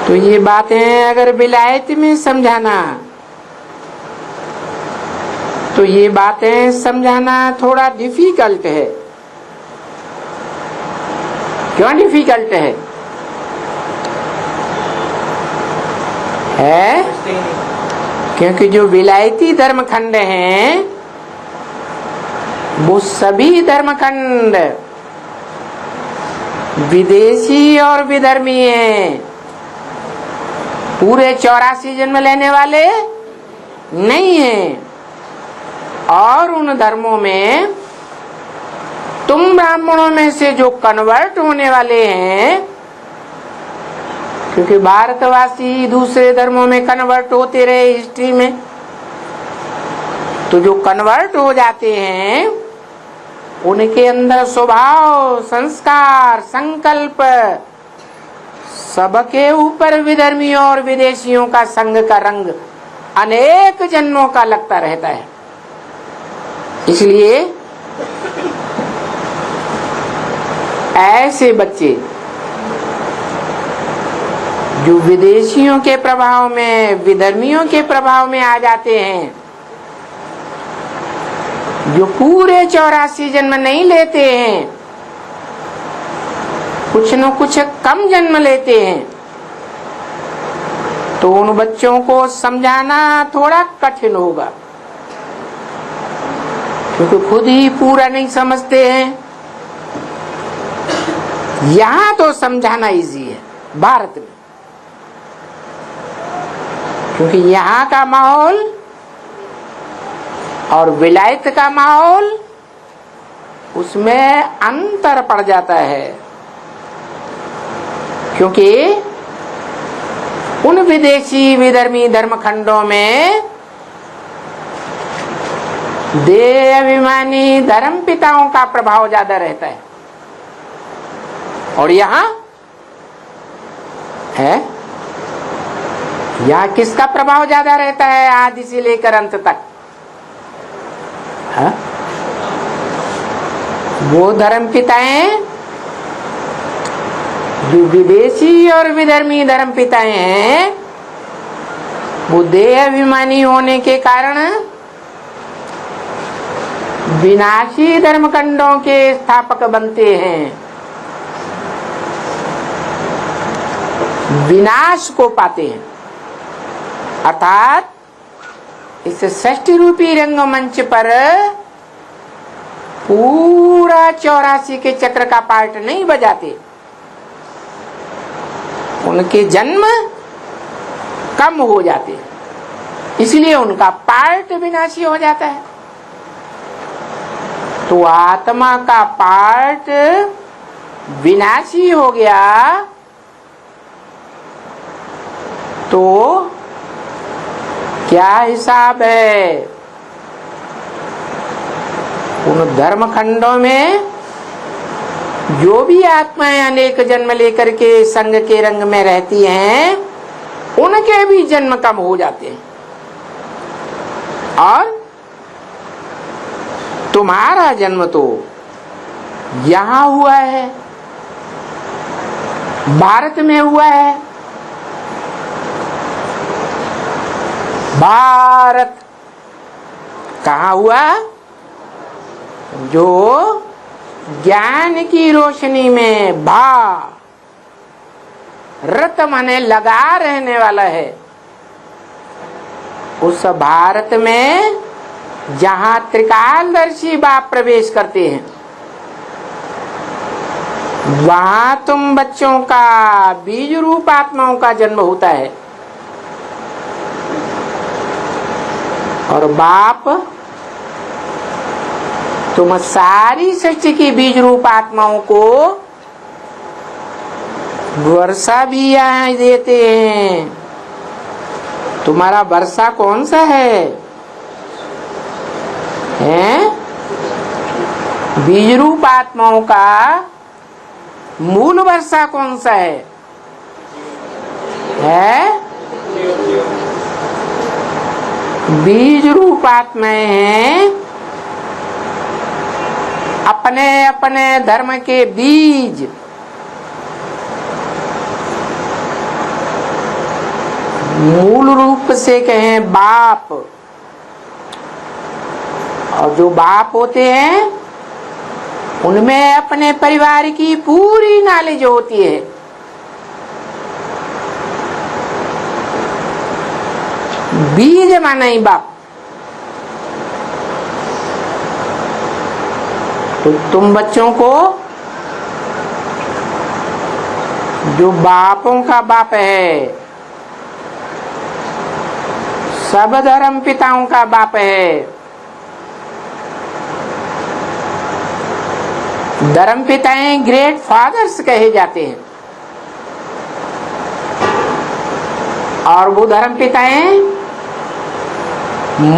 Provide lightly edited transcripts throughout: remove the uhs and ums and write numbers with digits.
तो ये बातें अगर विलायत में समझाना, तो ये बातें समझाना थोड़ा डिफिकल्ट है। क्यों डिफिकल्ट है? क्योंकि जो विलायती धर्मखंड हैं वो सभी धर्मखंड विदेशी और विधर्मी हैं, पूरे 84 जन्म लेने वाले नहीं हैं। और उन धर्मों में तुम ब्राह्मणों में से जो कन्वर्ट होने वाले हैं, क्योंकि भारतवासी दूसरे धर्मों में कन्वर्ट होते रहे हिस्ट्री में, तो जो कन्वर्ट हो जाते हैं उनके अंदर स्वभाव, संस्कार, संकल्प सबके ऊपर विधर्मियों और विदेशियों का संग का रंग अनेक जन्मों का लगता रहता है। इसलिए ऐसे बच्चे जो विदेशियों के प्रभाव में, विधर्मियों के प्रभाव में आ जाते हैं, जो पूरे 84 जन्म नहीं लेते हैं, कुछ न कुछ कम जन्म लेते हैं, तो उन बच्चों को समझाना थोड़ा कठिन होगा, क्योंकि खुद ही पूरा नहीं समझते हैं। यहाँ तो समझाना इजी है भारत में, क्योंकि यहाँ का माहौल और विलायत का माहौल, उसमें अंतर पड़ जाता है। क्योंकि उन विदेशी विधर्मी धर्मखंडों में देह अभिमानी धर्म पिताओं का प्रभाव ज्यादा रहता है, और यहाँ है, यहाँ किसका प्रभाव ज्यादा रहता है आदि से लेकर अंत तक? है? वो धर्म पिताएं जो विदेशी और विधर्मी धर्म पिताएं हैं, वो देह अभिमानी होने के कारण विनाशी धर्मखंडों के स्थापक बनते हैं, विनाश को पाते हैं। अर्थात इस सृष्टि रूपी रंगमंच पर पूरा 84 के चक्र का पार्ट नहीं बजाते, उनके जन्म कम हो जाते हैं, इसलिए उनका पार्ट विनाशी हो जाता है। तो आत्मा का पार्ट विनाशी हो गया तो क्या हिसाब है? उन धर्मखंडों में जो भी आत्माएं अनेक जन्म लेकर के संग के रंग में रहती हैं, उनके भी जन्म कम हो जाते हैं। और तुम्हारा जन्म तो यहां हुआ है, भारत में हुआ है। भारत कहाँ हुआ? जो ज्ञान की रोशनी में रत माने लगा रहने वाला है, उस भारत में जहाँ त्रिकालदर्शी बाप प्रवेश करते हैं, वहां तुम बच्चों का बीज रूप आत्माओं का जन्म होता है। और बाप तुम सारी सृष्टि की बीज रूप आत्माओं को वर्षा भी यहाँ देते हैं। तुम्हारा वर्षा कौन सा है? बीज रूप आत्माओं का मूल वर्षा कौन सा है? बीज रूप आत्माएं हैं, अपने अपने धर्म के बीज मूल रूप से कहें बाप, और जो बाप होते हैं उनमें अपने परिवार की पूरी नॉलेज होती है। बीज माना ही बाप। तो तुम बच्चों को जो बापों का बाप है, सब धर्म पिताओं का बाप है। धर्म पिताएं ग्रेट फादर्स कहे जाते हैं, और वो धर्म पिताएं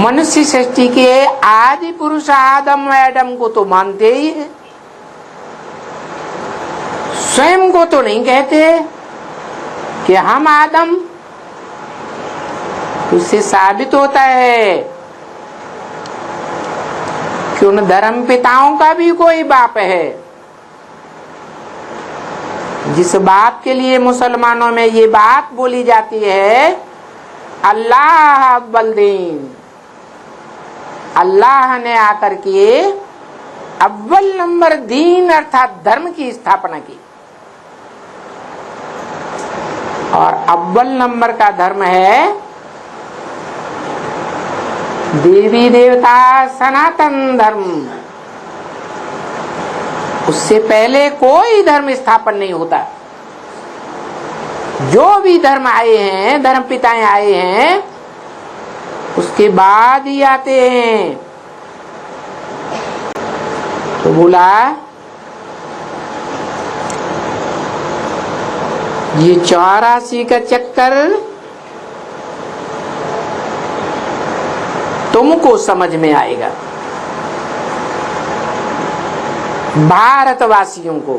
मनुष्य सृष्टि के आदि पुरुष आदम व एडम को तो मानते ही है, स्वयं को तो नहीं कहते कि हम आदम। उससे साबित होता है कि उन धर्म पिताओं का भी कोई बाप है। जिस बाप के लिए मुसलमानों में ये बात बोली जाती है, अल्लाह अव्वल दीन, अल्लाह ने आकर के अव्वल नंबर दीन अर्थात धर्म की स्थापना की, और अव्वल नंबर का धर्म है देवी देवता सनातन धर्म। उससे पहले कोई धर्म स्थापन नहीं होता। जो भी धर्म आए हैं, धर्म पिताएं आए हैं, उसके बाद ही आते हैं। तो बोला ये 84 का चक्कर तुमको समझ में आएगा, भारतवासियों को।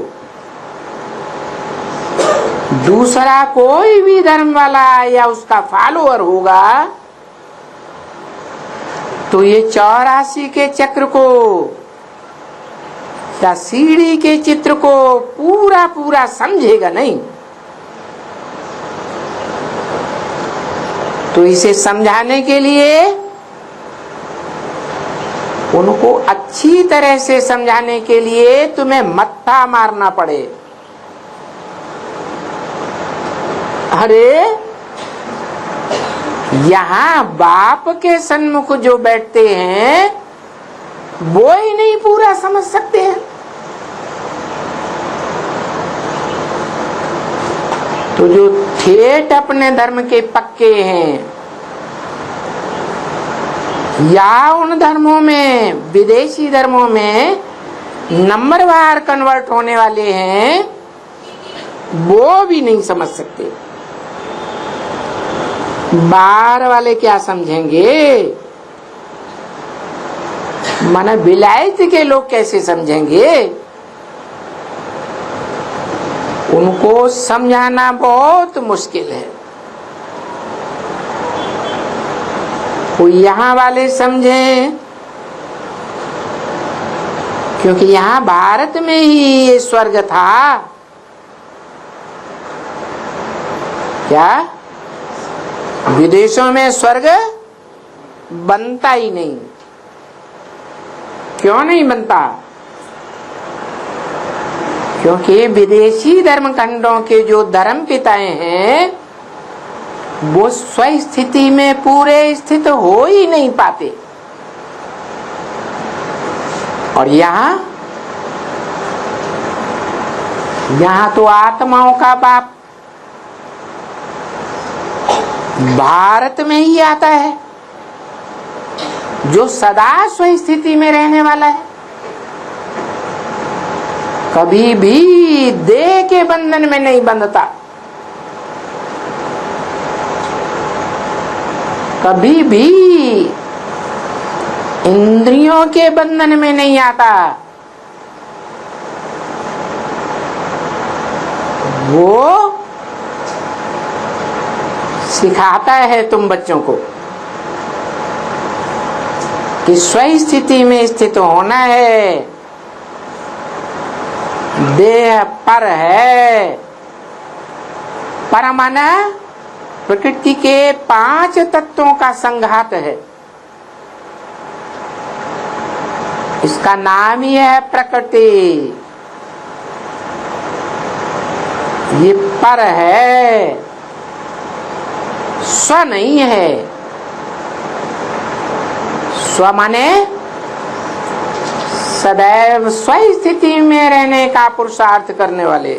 दूसरा कोई भी धर्म वाला या उसका फॉलोअर होगा तो ये 84 के चक्र को या सीढ़ी के चित्र को पूरा पूरा समझेगा नहीं। तो इसे समझाने के लिए, उनको अच्छी तरह से समझाने के लिए तुम्हें मत्था मारना पड़े। अरे यहाँ बाप के सन्मुख जो बैठते हैं वो ही नहीं पूरा समझ सकते हैं। तो जो ठेठ अपने धर्म के पक्के हैं, या उन धर्मों में, विदेशी धर्मों में नंबरवार कन्वर्ट होने वाले हैं, वो भी नहीं समझ सकते। बाहर वाले क्या समझेंगे, माना विलायत के लोग कैसे समझेंगे। उनको समझाना बहुत मुश्किल है। वो यहाँ वाले समझें, क्योंकि यहाँ भारत में ही ये स्वर्ग था। क्या विदेशों में स्वर्ग बनता ही नहीं? क्यों नहीं बनता? क्योंकि विदेशी धर्म खंडों के जो धर्म पिताएं हैं वो स्वस्थिति में पूरे स्थित हो ही नहीं पाते। और यहाँ तो आत्माओं का बाप भारत में ही आता है, जो सदा स्वस्थिति में रहने वाला है, कभी भी देह के बंधन में नहीं बंधता, कभी भी इंद्रियों के बंधन में नहीं आता। वो सिखाता है तुम बच्चों को कि स्वस्थिति में स्थित होना है। देह पर है, पर माना प्रकृति के 5 तत्वों का संघात है। इसका नाम ही है प्रकृति। ये पर है, स्व नहीं है। स्व माने सदैव स्व स्थिति में रहने का पुरुषार्थ करने वाले।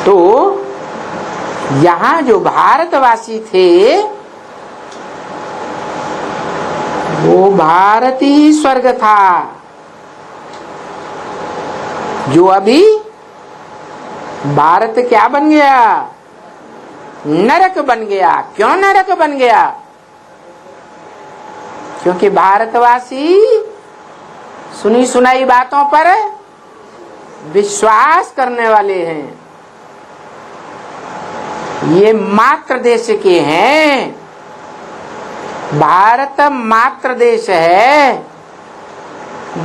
तो यहाँ जो भारतवासी थे वो भारत ही स्वर्ग था, जो अभी भारत क्या बन गया? नरक बन गया। क्यों नरक बन गया? क्योंकि भारतवासी सुनी सुनाई बातों पर विश्वास करने वाले हैं। ये मात्र देश के हैं। भारत मात्र देश है,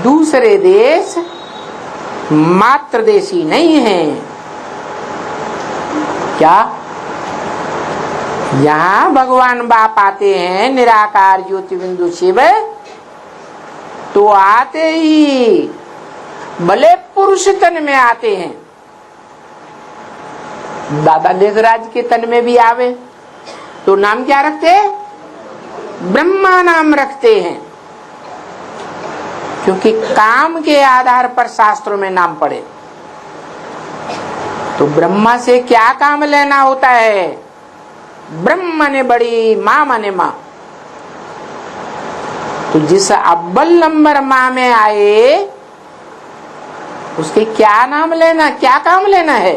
दूसरे देश मात्र देशी नहीं है। क्या? यहाँ भगवान बाप आते हैं निराकार ज्योति बिंदु शिव, तो आते ही भले पुरुष तन में आते हैं। दादा लेखराज के तन में भी आवे तो नाम क्या रखते हैं? ब्रह्मा नाम रखते हैं, क्योंकि काम के आधार पर शास्त्रों में नाम पड़े। तो ब्रह्मा से क्या काम लेना होता है? ब्रह्म माने बड़ी, माँ माने माँ। तो जिस अव्वल नंबर माँ में आए उसके क्या नाम लेना, क्या काम लेना है?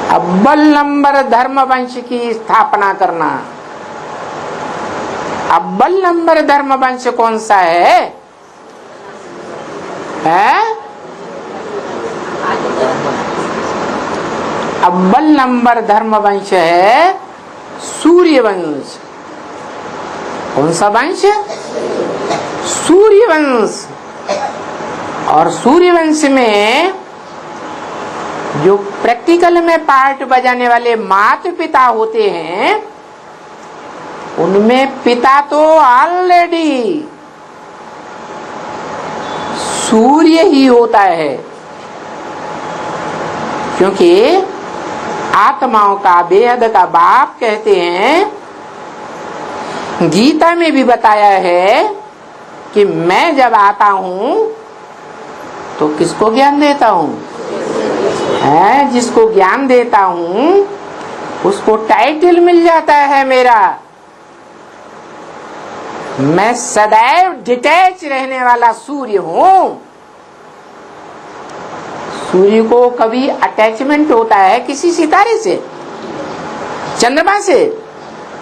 अव्वल नंबर धर्म वंश की स्थापना करना। अव्वल नंबर धर्म वंश कौन सा है? अव्वल नंबर धर्म वंश है सूर्य वंश। कौन सा वंश? सूर्य वंश। और सूर्य वंश में जो प्रैक्टिकल में पार्ट बजाने वाले माता पिता होते हैं, उनमें पिता तो ऑलरेडी सूर्य ही होता है, क्योंकि आत्माओं का बेहद का बाप कहते हैं, गीता में भी बताया है कि मैं जब आता हूं तो किसको ज्ञान देता हूं? जिसको ज्ञान देता हूं उसको टाइटल मिल जाता है मेरा। मैं सदैव डिटैच रहने वाला सूर्य हूं। सूर्य को कभी अटैचमेंट होता है किसी सितारे से, चंद्रमा से,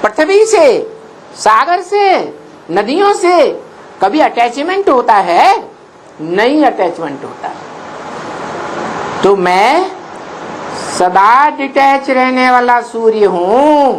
पृथ्वी से, सागर से, नदियों से? कभी अटैचमेंट होता है? नहीं अटैचमेंट होता। तो मैं सदा डिटैच रहने वाला सूर्य हूं।